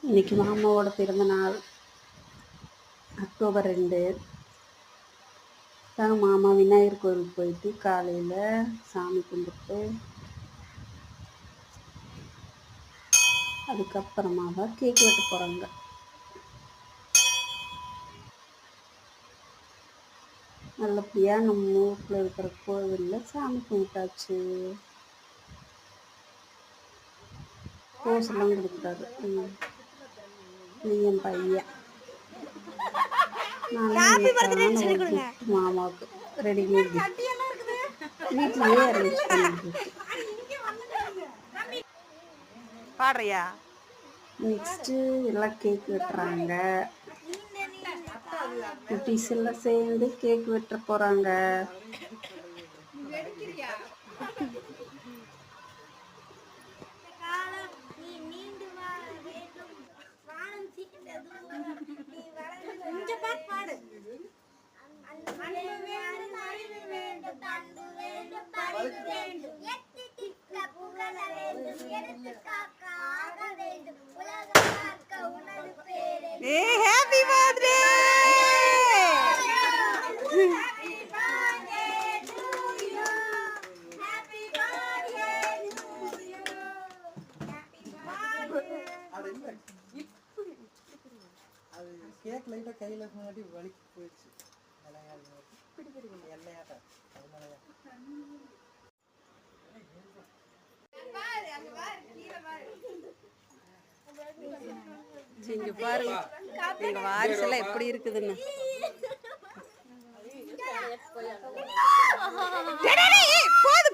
இன்னைக்கு மாமாவோட பிறந்த நாள் அக்டோபர் 2. மாமா விநாயகர் கோயிலுக்கு போயிட்டு காலையில் சாமி கும்பிட்டு அதுக்கப்புறமா தான் கேக் வெட்ட போகிறாங்க. நல்லபடியாக நம்ம ஊரில் இருக்கிற கோவிலில் சாமி கும்பிட்டாச்சு. போஸ்லாம் கொடுக்குறாரு. நீ என் பையன். மாமாவுக்கு ரெடிமேட் வீட்லயே அரேஞ்ச் பண்ணிருக்கு. பாடுறியா? நெக்ஸ்ட்டு எல்லாம் கேக் வெட்டுறாங்க. குட்டீஸ் எல்லாம் சேர்ந்து கேக் வெட்ட போகிறாங்க. Happy birthday! கேக் லைட்டா கையில முன்னாடி வலிக்கு போயிடுச்சு. இங்க பாருங்க எங்க வாரிசு எல்லாம் எப்படி இருக்குதுன்னு. போது